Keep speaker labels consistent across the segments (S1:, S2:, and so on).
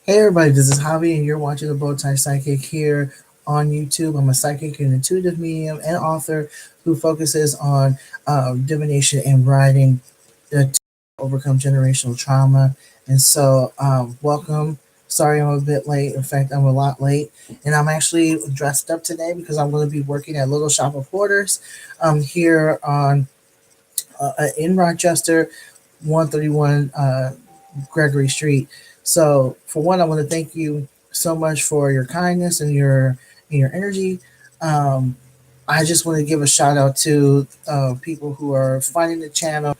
S1: Hey everybody, this is Javi, and you're watching the Bowtie Psychic here on YouTube. I'm a psychic and intuitive medium and author who focuses on divination and writing to overcome generational trauma. And so, welcome. Sorry I'm a bit late. In fact, I'm a lot late. And I'm actually dressed up today because I'm going to be working at Little Shop of Hoarders here on in Rochester, 131 Gregory Street. So, for one, I want to thank you so much for your kindness and your energy. Um, I just want to give a shout out to people who are finding the channel,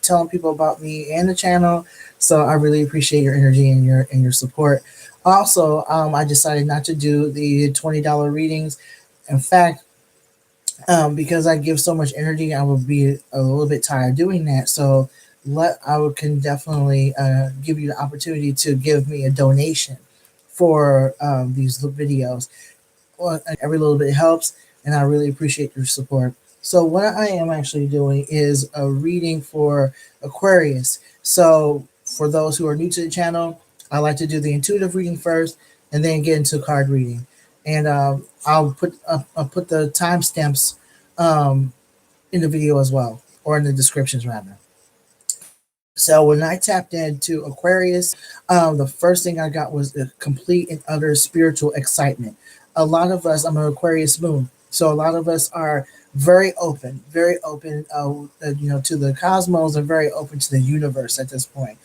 S1: telling people about me and the channel. So I really appreciate your energy and your support. Also, I decided not to do the $20 readings. In fact, because I give so much energy, I would be a little bit tired doing that. So can definitely give you the opportunity to give me a donation for these videos. Well, every little bit helps, and I really appreciate your support. So what I am actually doing is a reading for Aquarius. So for those who are new to the channel, I like to do the intuitive reading first, and then get into card reading. And I'll put the timestamps um, in the video as well, or in the descriptions rather. So when I tapped into Aquarius, the first thing I got was the complete and utter spiritual excitement. A lot of us, I'm an Aquarius moon, so a lot of us are very open, to the cosmos, and very open to the universe at this point.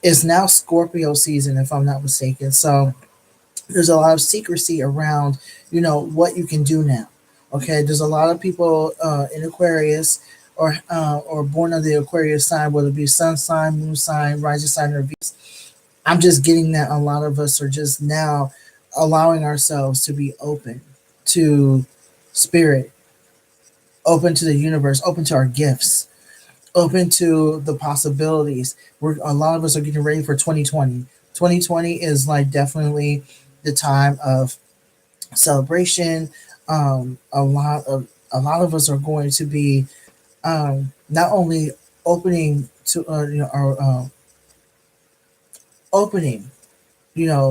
S1: It's now Scorpio season, if I'm not mistaken. So there's a lot of secrecy around, what you can do now. Okay, there's a lot of people in Aquarius or born of the Aquarius sign, whether it be sun sign, moon sign, rising sign, or Venus. I'm just getting that a lot of us are just now allowing ourselves to be open to spirit, open to the universe, open to our gifts, open to the possibilities. A lot of us are getting ready for 2020. 2020 is like definitely the time of celebration. A lot of us are going to be not only opening to our opening,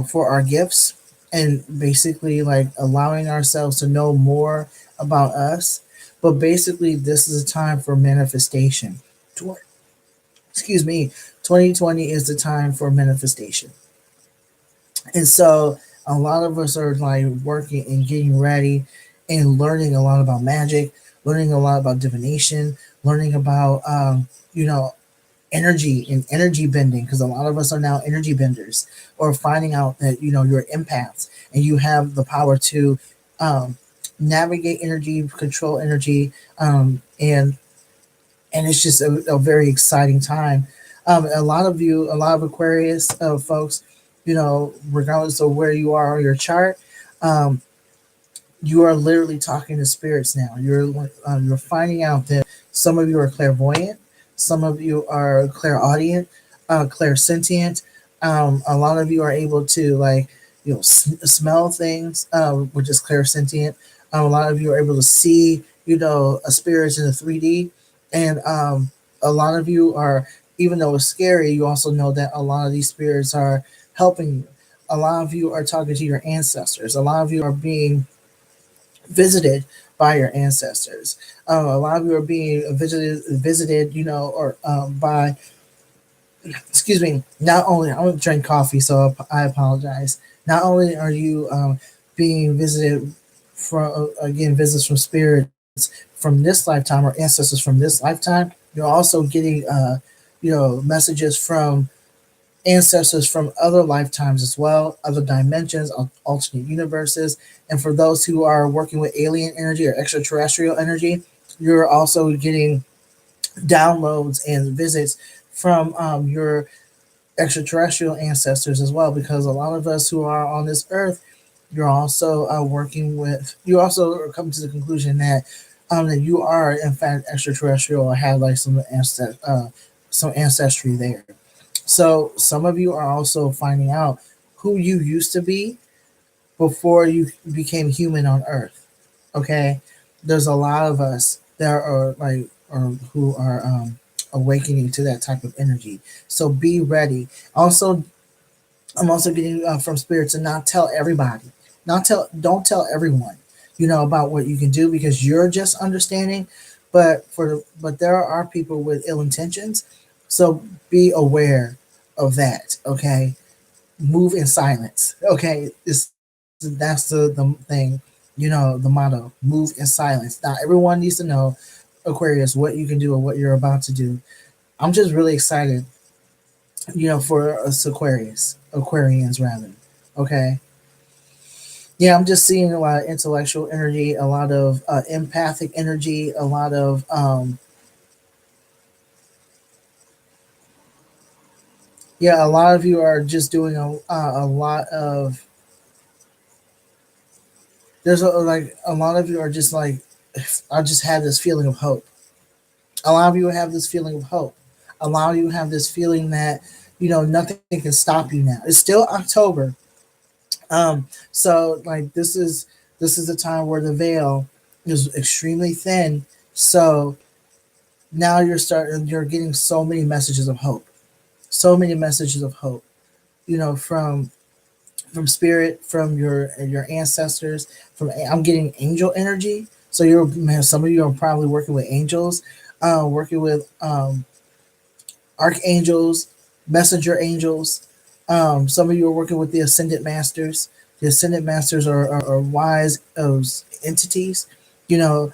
S1: for our gifts, and basically like allowing ourselves to know more about us. But basically, this is a time for manifestation. Excuse me, 2020 is the time for manifestation. And so a lot of us are like working and getting ready and learning a lot about magic, learning a lot about divination, learning about, energy and energy bending, because a lot of us are now energy benders, or finding out that, you're empaths and you have the power to um, navigate energy, control energy, and it's just a very exciting time. A lot of Aquarius folks, regardless of where you are on your chart, um, you are literally talking to spirits now. You're finding out that some of you are clairvoyant, some of you are clairaudient, clairsentient. A lot of you are able to like smell things, which is clairsentient. A lot of you are able to see a spirit in the 3D, and a lot of you are, even though it's scary, you also know that a lot of these spirits are helping you. A lot of you are talking to your ancestors. A lot of you are being visited by your ancestors. A lot of you are being visited, or by, excuse me, not only, I don't drink coffee, so I apologize. Not only are you being visited from, again, visits from spirits from this lifetime, or ancestors from this lifetime, you're also getting, messages from ancestors from other lifetimes as well, other dimensions, alternate universes. And for those who are working with alien energy or extraterrestrial energy, you're also getting downloads and visits from your extraterrestrial ancestors as well. Because a lot of us who are on this earth, you also are coming to the conclusion that you are in fact extraterrestrial, or have like some ancestry there. So some of you are also finding out who you used to be before you became human on Earth. Okay, there's a lot of us that are like, or who are awakening to that type of energy. So be ready. Also, I'm also getting from spirit to not tell everybody, don't tell everyone, about what you can do because you're just understanding. But there are people with ill intentions, so be aware of that. Okay, move in silence. Okay, that's the thing. The motto: move in silence. Not everyone needs to know, Aquarius, what you can do or what you're about to do. I'm just really excited, for us Aquarians rather. Okay. Yeah, I'm just seeing a lot of intellectual energy, a lot of empathic energy, a lot of yeah, a lot of you are just doing a lot of like a lot of you are just like I just have this feeling of hope. A lot of you have this feeling of hope. A lot of you have this feeling that nothing can stop you now. It's still October. So like this is the time where the veil is extremely thin. So now you're getting so many messages of hope. So many messages of hope. From spirit, from your ancestors, from I'm getting angel energy. So some of you are probably working with angels, working with archangels, messenger angels. Some of you are working with the ascended masters. The ascended masters are wise entities, you know,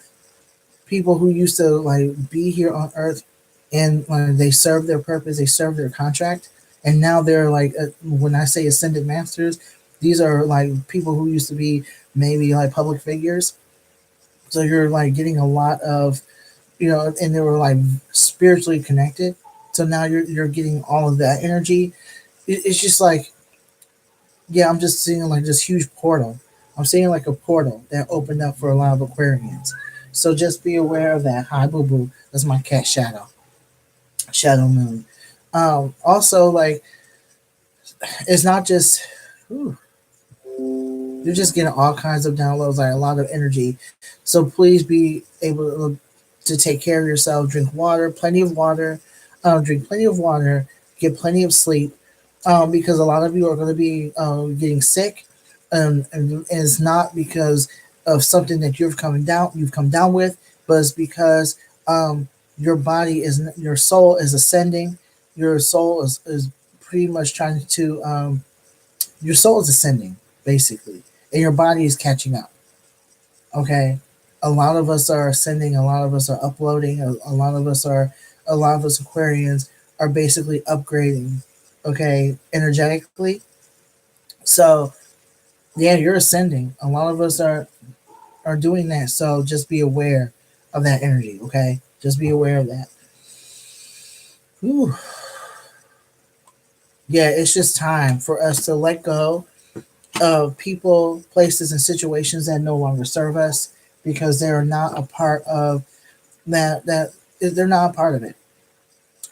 S1: people who used to like be here on Earth, and they serve their purpose, they serve their contract, and now they're like, when I say ascended masters, these are like people who used to be maybe like public figures. So you're like getting a lot of, and they were like spiritually connected. So now you're getting all of that energy. It's just like, yeah, I'm just seeing like this huge portal. I'm seeing like a portal that opened up for a lot of Aquarians. So just be aware of that. Hi, boo boo. That's my cat Shadow. Shadow Moon. Also, like, it's not just, whew, you're just getting all kinds of downloads, like a lot of energy. So please be able to take care of yourself. Drink water, plenty of water. Drink plenty of water. Get plenty of sleep. Because a lot of you are going to be getting sick, and it's not because of something that you've come down with, but it's because your soul is ascending. Your soul is pretty much trying to your soul is ascending basically, and your body is catching up. Okay, a lot of us are ascending. A lot of us are uploading. A lot of us Aquarians are basically upgrading. Okay, energetically. So yeah, you're ascending. A lot of us are doing that. So just be aware of that energy. Okay, just be aware of that. Whew. Yeah, it's just time for us to let go of people, places, and situations that no longer serve us because they are not a part of that they're not a part of it.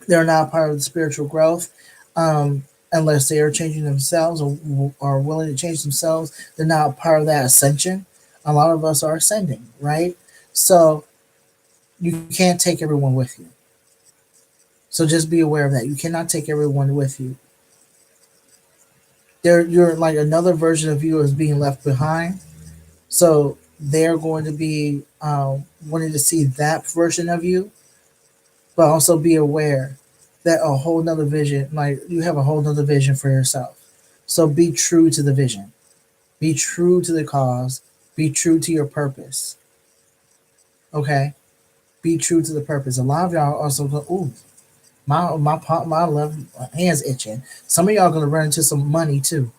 S1: They're not part of the spiritual growth. Unless they are changing themselves or are willing to change themselves, they're not part of that ascension. A lot of us are ascending, right? So you can't take everyone with you. So just be aware of that. You cannot take everyone with you. You're like another version of you is being left behind. So they're going to be wanting to see that version of you, but also be aware that a whole nother vision, like you have a whole nother vision for yourself. So be true to the vision, be true to the cause, be true to your purpose. Okay, be true to the purpose. A lot of y'all also go, ooh, my left hands itching. Some of y'all gonna run into some money too.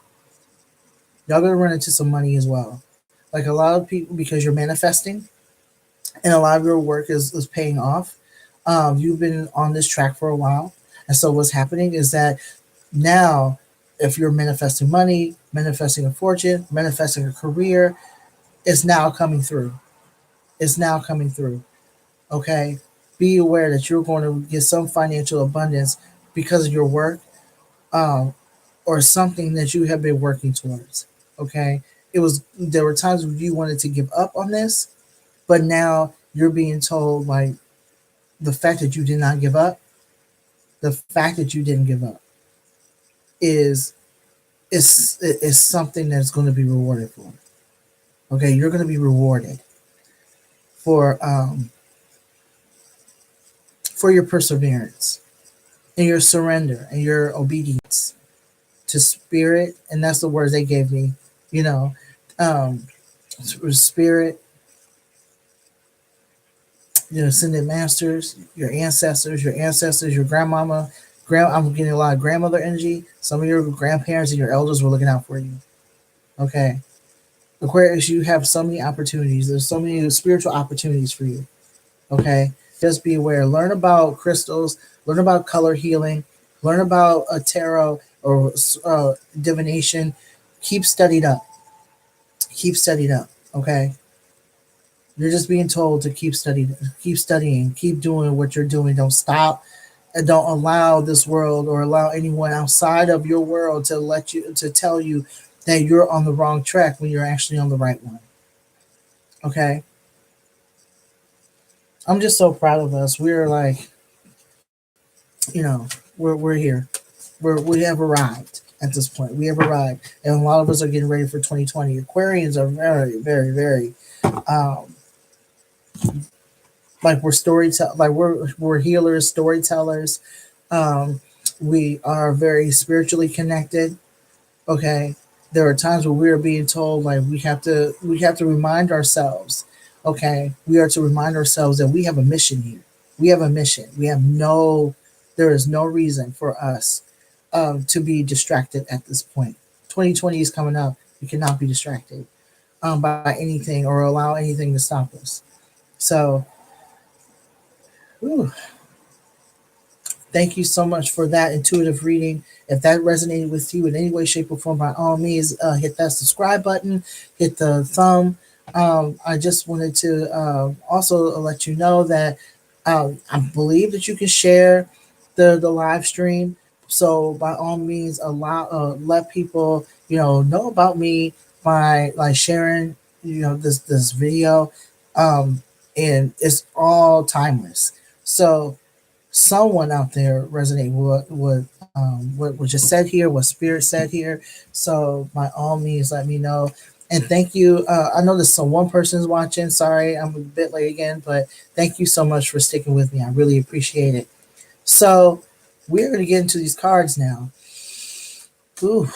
S1: Y'all gonna run into some money as well. Like a lot of people, because you're manifesting, and a lot of your work is paying off. You've been on this track for a while, and so what's happening is that now, if you're manifesting money, manifesting a fortune, manifesting a career, it's now coming through. It's now coming through. Okay, be aware that you're going to get some financial abundance because of your work, um, or something that you have been working towards. Okay, there were times when you wanted to give up on this, but now you're being told like the fact that you did not give up, the fact that you didn't give up is is something that's going to be rewarded for. Okay, you're going to be rewarded for for your perseverance and your surrender and your obedience to spirit, and that's the words they gave me. You know, um, spirit, your ascended masters, your ancestors, your grandmama. I'm getting a lot of grandmother energy. Some of your grandparents and your elders were looking out for you. Okay, Aquarius, you have so many opportunities. There's so many spiritual opportunities for you. Okay, just be aware. Learn about crystals. Learn about color healing. Learn about a tarot or divination. Keep studied up. Keep studied up. Okay, you're just being told to keep studying, keep doing what you're doing. Don't stop, and don't allow this world or allow anyone outside of your world to tell you that you're on the wrong track when you're actually on the right one. Okay, I'm just so proud of us. We're like, you know, we're here. We have arrived at this point. We have arrived, and a lot of us are getting ready for 2020. Aquarians are very, very, very um, like we're healers, storytellers. Um, we are very spiritually connected. Okay, there are times where we are being told like we have to remind ourselves. Okay, we are to remind ourselves that we have a mission here. We have a mission. There is no reason for us to be distracted at this point. 2020 is coming up. We cannot be distracted by anything or allow anything to stop us. So, whew, thank you so much for that intuitive reading. If that resonated with you in any way, shape, or form, by all means, hit that subscribe button, hit the thumb. I just wanted to also let you know that I believe that you can share the live stream. So by all means, let people know about me by like sharing this video, um, and it's all timeless. So someone out there resonate with what was just said here, what spirit said here. So by all means, let me know. And thank you. I know there's some one person's watching. Sorry, I'm a bit late again, but thank you so much for sticking with me. I really appreciate it. So we're going to get into these cards now. Ooh.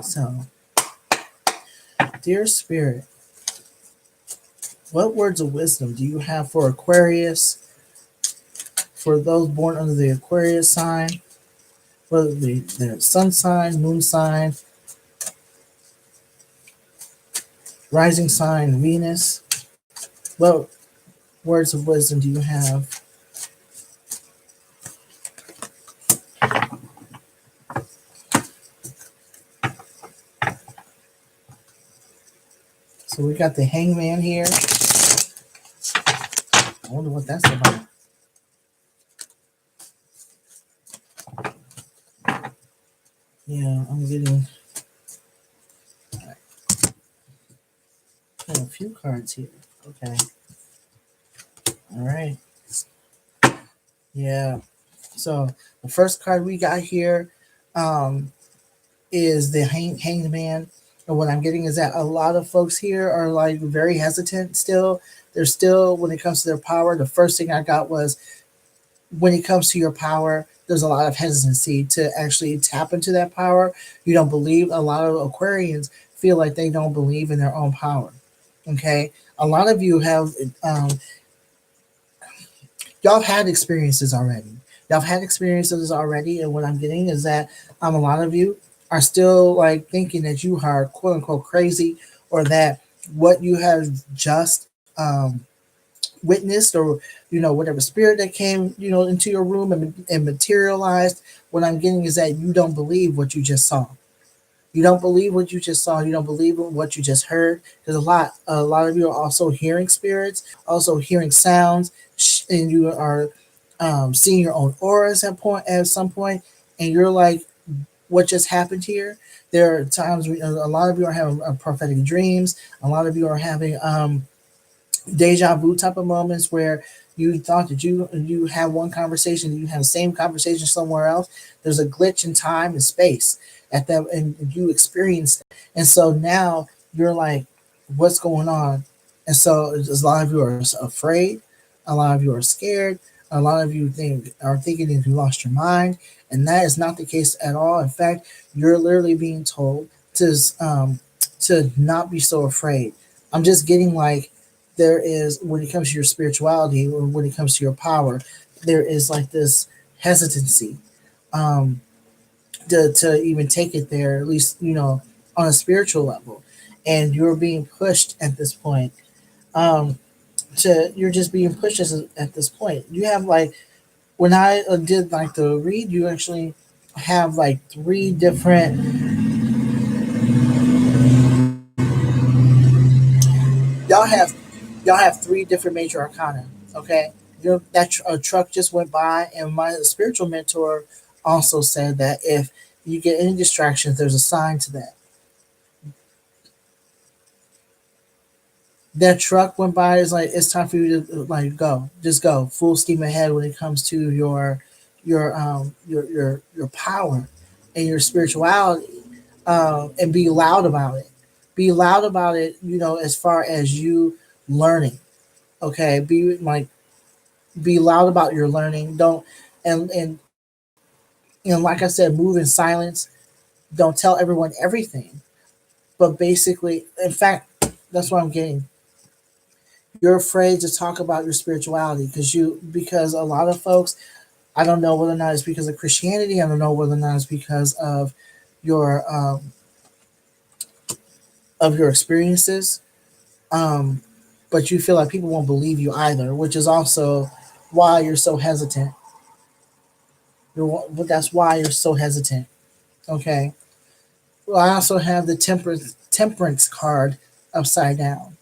S1: So, dear spirit, what words of wisdom do you have for Aquarius? For those born under the Aquarius sign, whether the sun sign, moon sign, rising sign, Venus, what words of wisdom do you have? So we got the Hangman here. I wonder what that's about. Yeah, I'm getting a few cards here. Okay. All right. Yeah. So the first card we got here um, is the Hanged Man. And what I'm getting is that a lot of folks here are like very hesitant still. They're still, when it comes to their power, the first thing I got was when it comes to your power, there's a lot of hesitancy to actually tap into that power. You don't believe, a lot of Aquarians feel like they don't believe in their own power. Okay. A lot of you have y'all have had experiences already. Y'all have had experiences already, and what I'm getting is that a lot of you are still like thinking that you are quote unquote crazy, or that what you have just witnessed, or whatever spirit that came into your room and materialized. What I'm getting is that you don't believe what you just saw. You don't believe what you just saw. You don't believe what you just heard. Because a lot of you are also hearing spirits, also hearing sounds, and you are seeing your own auras at some point, and you're like, "What just happened here?" There are times a lot of you are having prophetic dreams. A lot of you are having deja vu type of moments where you thought that you had one conversation, you have the same conversation somewhere else. There's a glitch in time and space at that, and you experienced it. And so now you're like, what's going on? And so a lot of you are afraid, a lot of you are scared, a lot of you are thinking that you lost your mind, and that is not the case at all. In fact, you're literally being told to not be so afraid. I'm just getting like, there is, when it comes to your spirituality or when it comes to your power, there is like this hesitancy, um, to even take it there, at least, on a spiritual level. And you're being pushed at this point. Um, you're just being pushed at this point. You have like, when I did like the read, you actually have like three different, y'all have y'all have three different major arcana. Okay, a truck just went by, and my spiritual mentor also said that if you get any distractions, there's a sign to that. That truck went by, is like, it's time for you to like go, just go full steam ahead when it comes to your power and your spirituality, and be loud about it. Be loud about it. As far as you learning. Okay, be loud about your learning. Don't, and like I said, move in silence. Don't tell everyone everything, but basically, in fact, that's what I'm getting. You're afraid to talk about your spirituality because a lot of folks, I don't know whether or not it's because of Christianity. I don't know whether or not it's because your of your experiences. Um, but you feel like people won't believe you either, which is also why you're so hesitant. But that's why you're so hesitant. Okay. Well, I also have the temperance card upside down.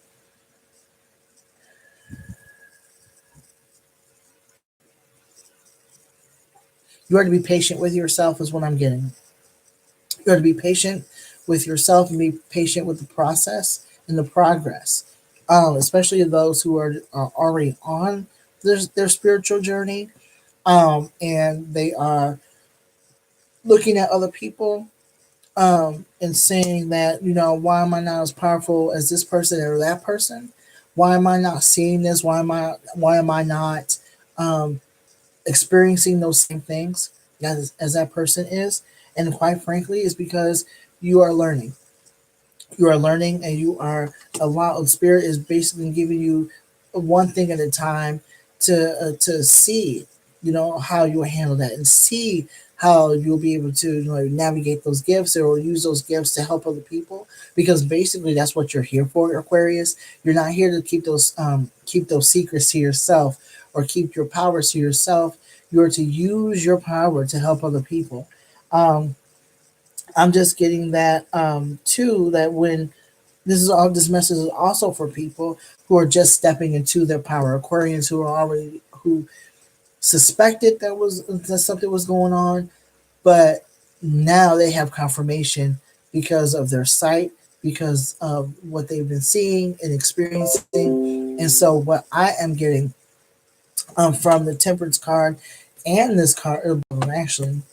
S1: You are to be patient with yourself, is what I'm getting. You are to be patient with yourself and be patient with the process and the progress. Especially those who are already on their spiritual journey, and they are looking at other people, and saying that, why am I not as powerful as this person or that person? Why am I not seeing this? Why am I not um, experiencing those same things as that person is? And quite frankly, is because you are learning. You are learning, and you are, a lot of spirit is basically giving you one thing at a time to see, how you handle that, and see how you'll be able to, navigate those gifts or use those gifts to help other people, because basically that's what you're here for, Aquarius. You're not here to keep those secrets to yourself or keep your powers to yourself. You're to use your power to help other people. um, I'm just getting that, too, that when this message is also for people who are just stepping into their power. Aquarians who suspected that something was going on, but now they have confirmation because of their sight, because of what they've been seeing and experiencing. And so what I am getting, from the Temperance card and this card, actually,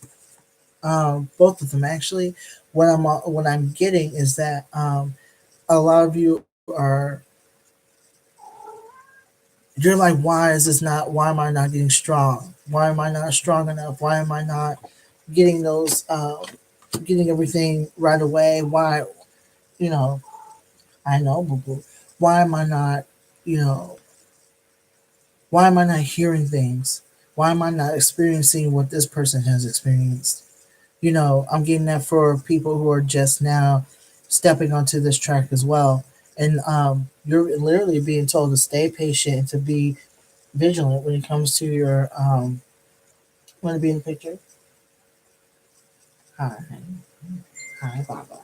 S1: both of them actually, what I'm getting is that, a lot of you are, you're like, why am I not getting strong? Why am I not strong enough? Why am I not getting getting everything right away? Why, you know I know, boo boo. Why am I not, you know why am I not hearing things? Why am I not experiencing what this person has experienced? I'm getting that for people who are just now stepping onto this track as well. And you're literally being told to stay patient and to be vigilant when it comes to your, want to be in the picture? Hi. Hi, Baba.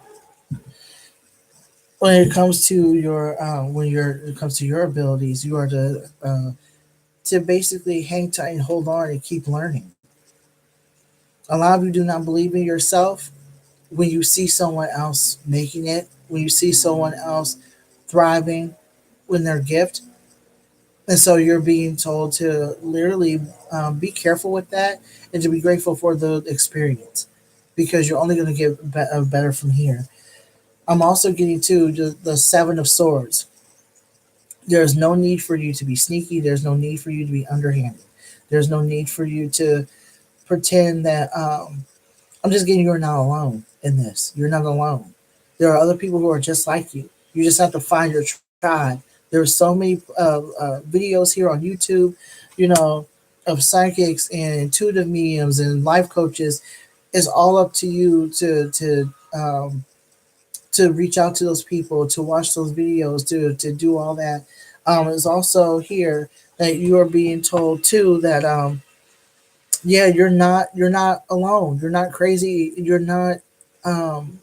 S1: When it comes to your, when it comes to your abilities, you are to basically hang tight and hold on and keep learning. A lot of you do not believe in yourself. When you see someone else making it, when you see someone else thriving in their gift, And so you're being told to literally be careful with that and to be grateful for the experience because you're only going to get better from here. I'm also getting to the Seven of Swords. There's no need for you to be sneaky. There's no need for you to be underhanded. There's no need for you to pretend that I'm just getting you're not alone in this. You're not alone. There are other people who are just like you. You just have to find your tribe. There are so many videos here on YouTube, you know, of psychics and intuitive mediums and life coaches. It's all up to you to reach out to those people, to watch those videos, to do all that. It's also here that you are being told too that yeah, you're not alone. You're not crazy. Um,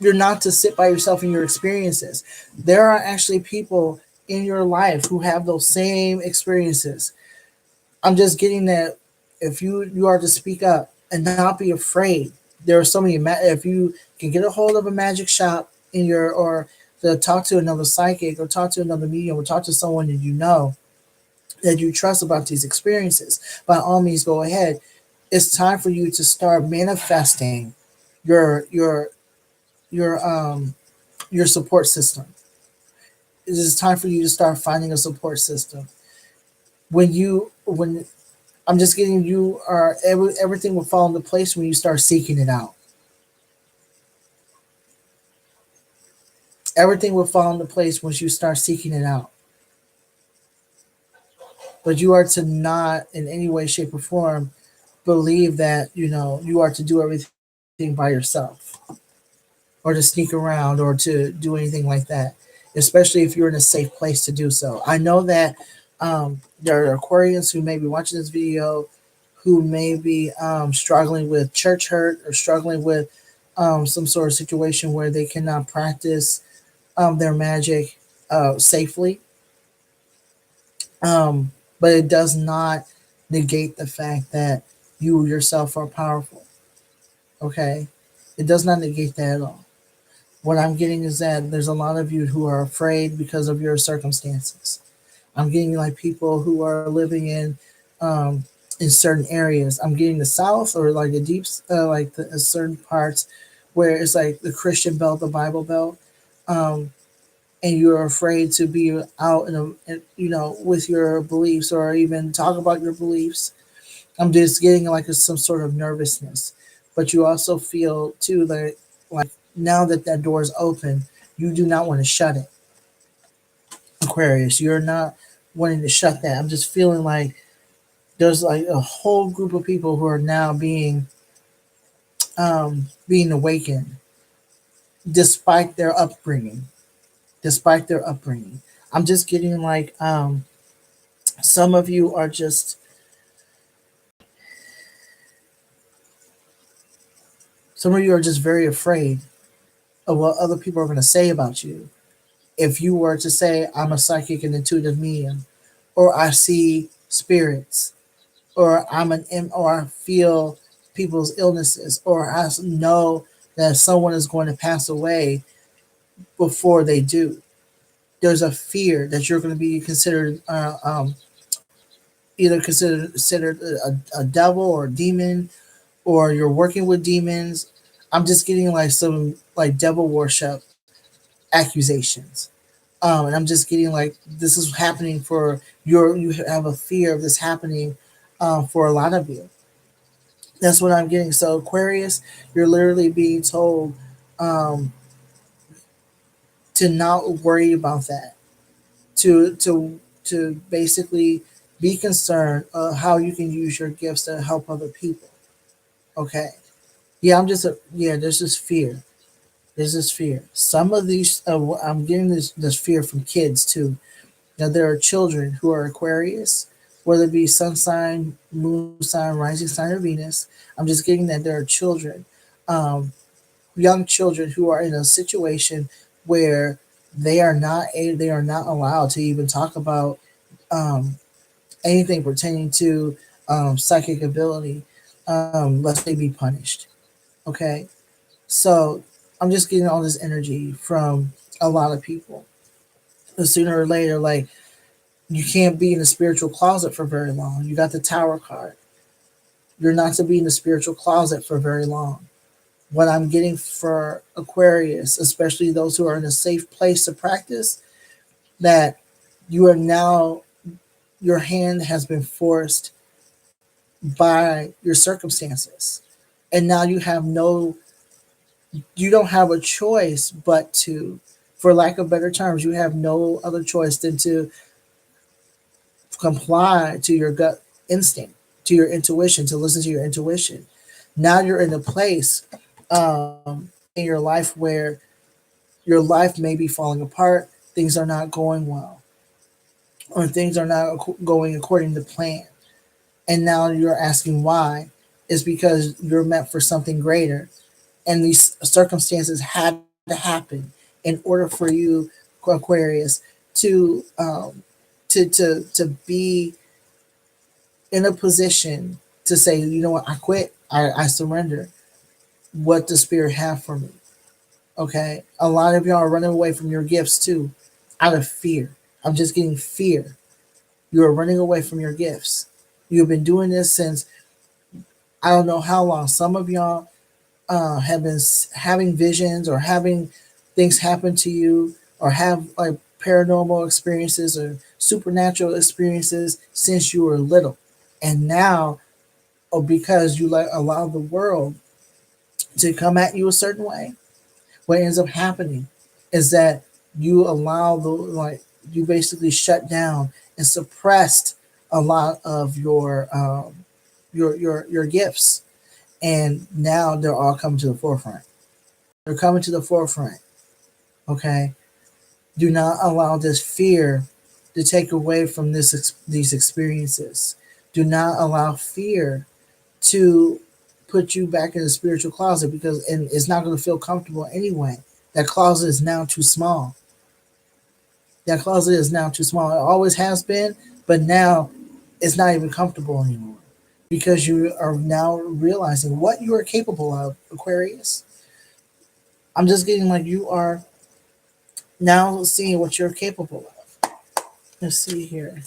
S1: you're not to sit by yourself in your experiences. There are actually people in your life who have those same experiences. I'm just getting that if you are to speak up and not be afraid. There are so many. If you can get a hold of a magic shop in your or to talk to another psychic or talk to another medium or talk to someone that you know that you trust about these experiences, by all means, go ahead. It's time for you to start manifesting your your your um your support system. It is time for you to start finding a support system. When I'm just getting you are everything will fall into place when you start seeking it out. Everything will fall into place once you start seeking it out. But you are to not in any way, shape, or form believe that you are to do everything by yourself or to sneak around or to do anything like that, especially if you're in a safe place to do so. I know that there are Aquarians who may be watching this video who may be struggling with church hurt or struggling with some sort of situation where they cannot practice their magic safely. But it does not negate the fact that you yourself are powerful. Okay? It does not negate that at all. What I'm getting is that there's a lot of you who are afraid because of your circumstances. I'm getting like people who are living in certain areas. I'm getting the South or like the deep, like the certain parts where it's like the Christian belt, the Bible belt, um, and you're afraid to be out with your beliefs or even talk about your beliefs. I'm just getting like some sort of nervousness, but you also feel too that like now that that door is open, you do not want to shut it. Aquarius, you're not wanting to shut that. I'm just feeling like there's like a whole group of people who are now being awakened despite their upbringing. Despite their upbringing, I'm just getting like some of you are just some of you are just very afraid of what other people are going to say about you. If you were to say, I'm a psychic and intuitive medium, or I see spirits, or or I feel people's illnesses, or I know that someone is going to pass away before they do. There's a fear that you're going to be considered either considered a devil or a demon, or you're working with demons. I'm just getting like some like devil worship accusations. And I'm just getting like this is happening for you have a fear of this happening for a lot of you. That's what I'm getting. So Aquarius, you're literally being told um, to not worry about that. To basically be concerned how you can use your gifts to help other people. Okay. Yeah, yeah. There's this fear. There's this fear. Some of these, I'm getting this fear from kids too. Now there are children who are Aquarius, whether it be sun sign, moon sign, rising sign, or Venus. I'm just getting that there are children, um, young children who are in a situation where they are not allowed to even talk about um, anything pertaining to psychic ability, lest they be punished. Okay, so I'm just getting all this energy from a lot of people. Sooner or later, like You can't be in the spiritual closet for very long. You got the Tower card. You're not to be in the spiritual closet for very long. What I'm getting for Aquarius, especially those who are in a safe place to practice, that you are now, your hand has been forced by your circumstances. And now you don't have a choice but to, for lack of better terms, you have no other choice than to comply to your gut instinct, to your intuition, to listen to your intuition. Now you're in a place in your life where your life may be falling apart, things are not going well, or things are not going according to plan. And now you're asking why. Is because you're meant for something greater. And these circumstances had to happen in order for you, Aquarius, to to be in a position to say, you know what, I quit, I surrender. What does Spirit have for me? Okay, a lot of y'all are running away from your gifts too, out of fear. I'm just getting fear. You are running away from your gifts. You've been doing this since I don't know how long. Some of y'all have been having visions or having things happen to you, or have like paranormal experiences or supernatural experiences since you were little. And now, or because you let allow the world to come at you a certain way, what ends up happening is that you allow the, like, you basically shut down and suppressed a lot of your gifts, and now they're all coming to the forefront. They're coming to the forefront. Okay, do not allow this fear to take away from these experiences. Do not allow fear to put you back in the spiritual closet, because and it's not going to feel comfortable anyway. That closet is now too small. That closet is now too small. It always has been, but now it's not even comfortable anymore, because you are now realizing what you are capable of, Aquarius. I'm just getting like you are now seeing what you're capable of. Let's see here.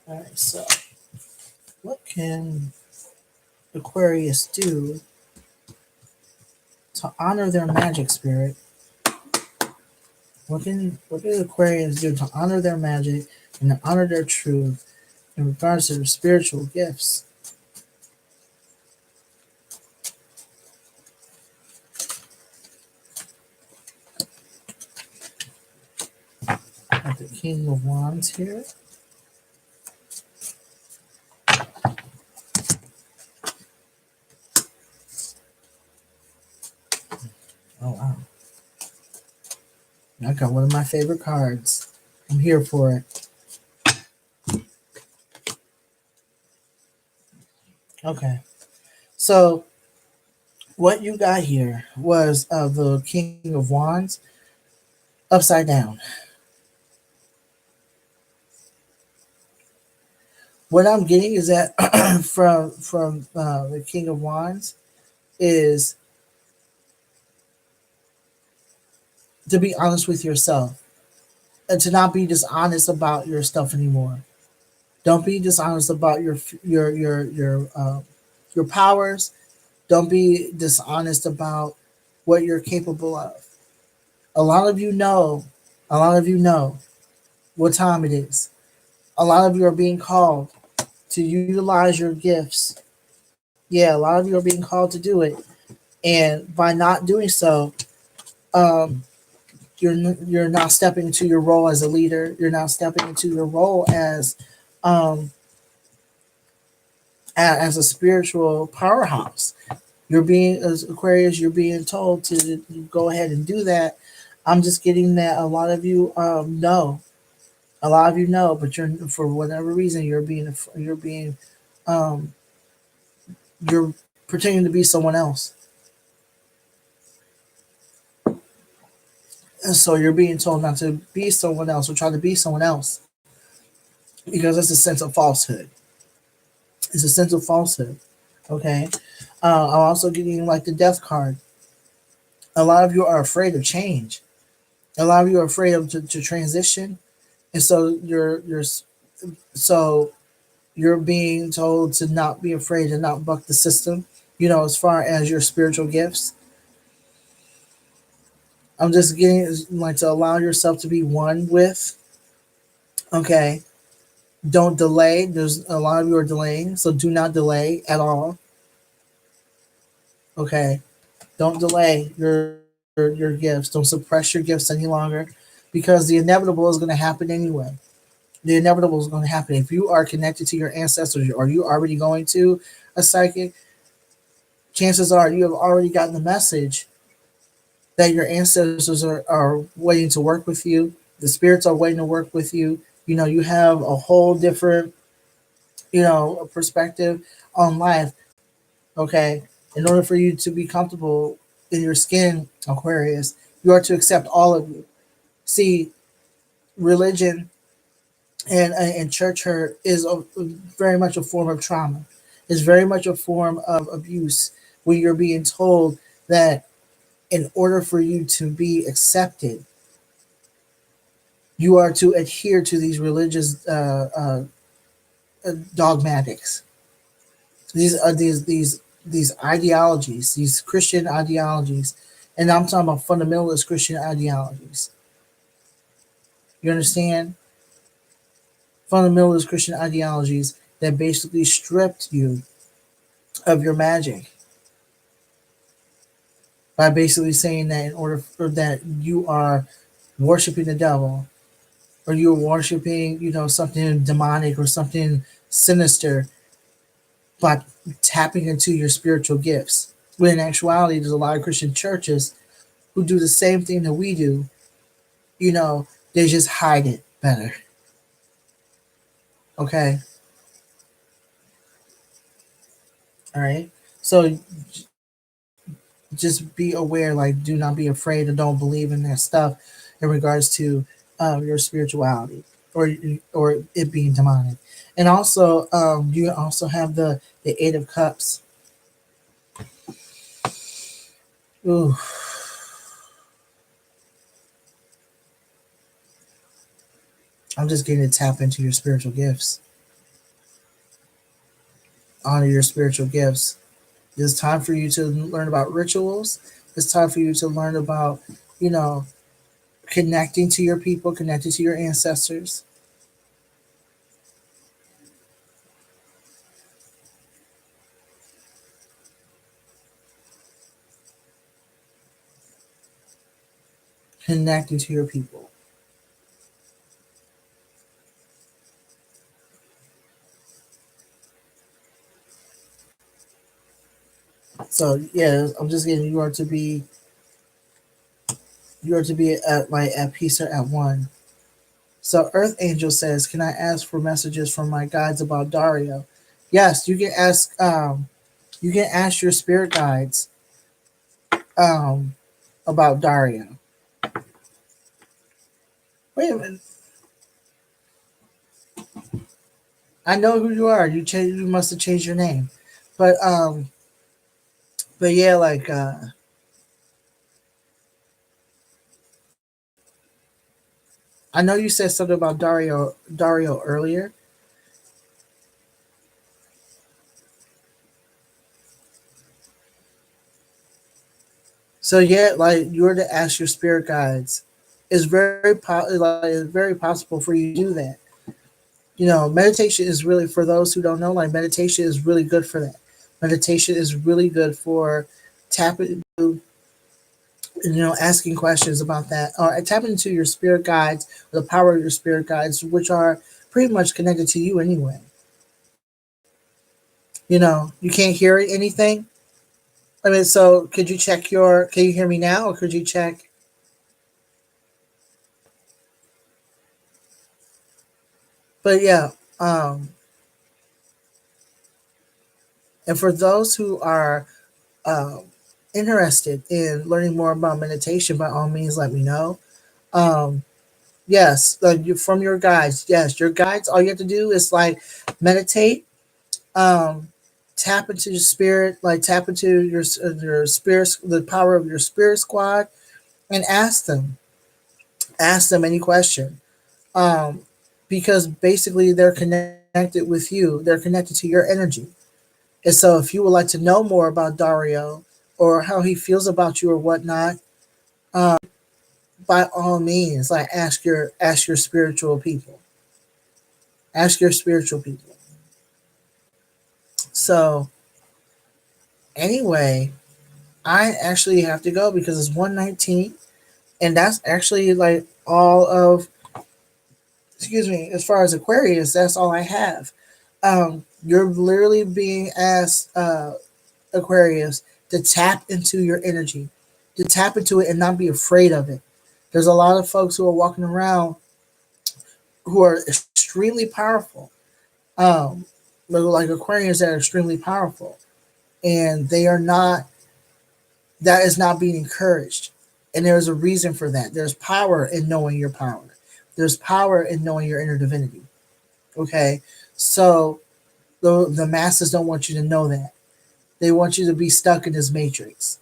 S1: All right, so what can Aquarius do to honor their magic, Spirit? What can Aquarians do to honor their magic and to honor their truth in regards to their spiritual gifts? Got the King of Wands here. Oh wow. I got one of my favorite cards. I'm here for it. Okay. So what you got here was the King of Wands upside down. What I'm getting is that from the King of Wands is to be honest with yourself and to not be dishonest about your stuff anymore. Don't be dishonest about your powers. Don't be dishonest about what you're capable of. A lot of you know, a lot of you know what time it is. A lot of you are being called to utilize your gifts. Yeah, a lot of you are being called to do it, and by not doing so, um, you're not stepping into your role as a leader. You're not stepping into your role um, as a spiritual powerhouse. You're being, as Aquarius, you're being told to go ahead and do that. I'm just getting that a lot of you know, a lot of you know, but you're, for whatever reason, um, you're pretending to be someone else, and so you're being told not to be someone else or try to be someone else, because it's a sense of falsehood. It's a sense of falsehood. Okay. I'm also getting like the Death card. A lot of you are afraid of change. A lot of you are afraid of to transition, and so so you're being told to not be afraid to not buck the system. As far as your spiritual gifts, I'm just getting like to allow yourself to be one with. Okay, don't delay. There's a lot of you are delaying, so do not delay at all. Okay, don't delay your gifts. Don't suppress your gifts any longer, because the inevitable is going to happen anyway. The inevitable is going to happen if you are connected to your ancestors, or you already going to a psychic. Chances are you have already gotten the message that your ancestors are waiting to work with you. The spirits are waiting to work with you. You have a whole different, perspective on life. Okay. In order for you to be comfortable in your skin, Aquarius, you are to accept all of you. See, religion and church hurt is very much a form of trauma. It's very much a form of abuse when you're being told that in order for you to be accepted, you are to adhere to these religious dogmatics. These ideologies, these Christian ideologies, and I'm talking about fundamentalist Christian ideologies. You understand? Fundamentalist Christian ideologies that basically stripped you of your magic by basically saying that in order for that you are worshiping the devil, or you're worshiping, something demonic or something sinister, by tapping into your spiritual gifts. When in actuality, there's a lot of Christian churches who do the same thing that we do. They just hide it better. Okay. All right. So just be aware, like, do not be afraid, or don't believe in that stuff in regards to your spirituality, or it being demonic. And also, you also have the Eight of Cups. Ooh, I'm just getting to tap into your spiritual gifts. Honor your spiritual gifts. It's time for you to learn about rituals. It's time for you to learn about, you know, connecting to your people, connecting to your ancestors, connecting to your people. So yeah, I'm just getting you are to be at peace or at one. So Earth Angel says, "Can I ask for messages from my guides about Dario?" Yes, you can ask. You can ask your spirit guides um, about Dario. Wait a minute. I know who you are. You must have changed your name. But yeah, like I know you said something about Dario earlier. So yeah, like you're to ask your spirit guides. It's very possible for you to do that. Meditation is really, for those who don't know, like, meditation is really good for that. Meditation is really good for tapping into, asking questions about that, or tapping into your spirit guides, or the power of your spirit guides, which are pretty much connected to you anyway. You can't hear anything. I mean, so could you check your? Can you hear me now, or could you check? But yeah, um, and for those who are um, interested in learning more about meditation, by all means, let me know. Um, yes, from your guides. Yes, your guides. All you have to do is like meditate, um, tap into your spirit, like tap into your spirit, the power of your spirit squad, and ask them. Ask them any question, um, because basically they're connected with you. They're connected to your energy. And so if you would like to know more about Dario or how he feels about you or whatnot, by all means, like ask your spiritual people. Ask your spiritual people. So anyway, I actually have to go because it's 1:19, and that's actually like all of, excuse me, as far as Aquarius, that's all I have. You're literally being asked, Aquarius, to tap into your energy, to tap into it and not be afraid of it. There's a lot of folks who are walking around who are extremely powerful, um, like Aquarians that are extremely powerful, and they are not. That is not being encouraged, and there's a reason for that. There's power in knowing your power. There's power in knowing your inner divinity. Okay, so the masses don't want you to know that. They want you to be stuck in this matrix.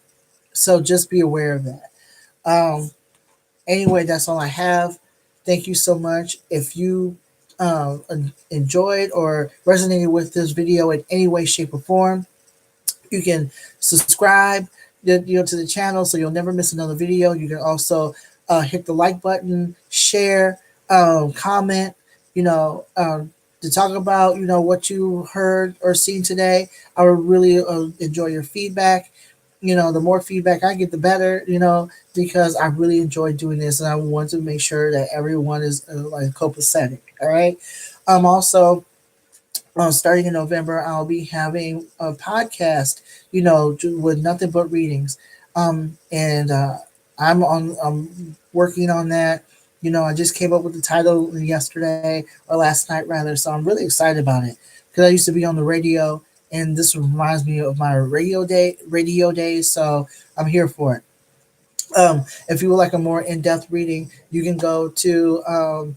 S1: So just be aware of that. Um, anyway, that's all I have. Thank you so much. If you enjoyed or resonated with this video in any way, shape, or form, you can subscribe, to the channel so you'll never miss another video. You can also hit the like button, share, comment, you know, to talk about, what you heard or seen today. I would really enjoy your feedback. The more feedback I get, the better, because I really enjoy doing this and I want to make sure that everyone is like copacetic. All right. Also, starting in November, I'll be having a podcast, with nothing but readings. And I'm working on that. I just came up with the title yesterday or last night rather, so I'm really excited about it because I used to be on the radio, and this reminds me of my radio days. So I'm here for it. If you would like a more in-depth reading, you can go to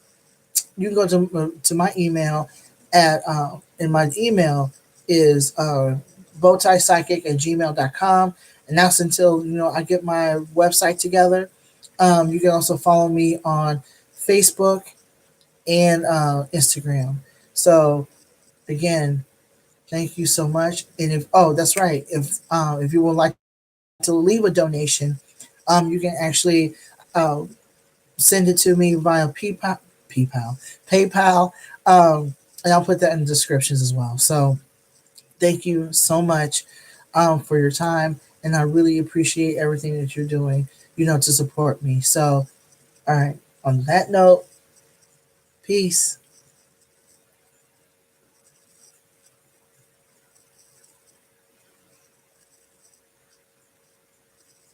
S1: my email at and my email is bowtiepsychic at gmail.com, and that's until I get my website together. You can also follow me on Facebook and Instagram. So again, thank you so much. And if that's right, if you would like to leave a donation, you can actually uh, send it to me via PayPal, and I'll put that in the descriptions as well. So thank you so much for your time, and I really appreciate everything that you're doing, to support me. So, all right. On that note, peace.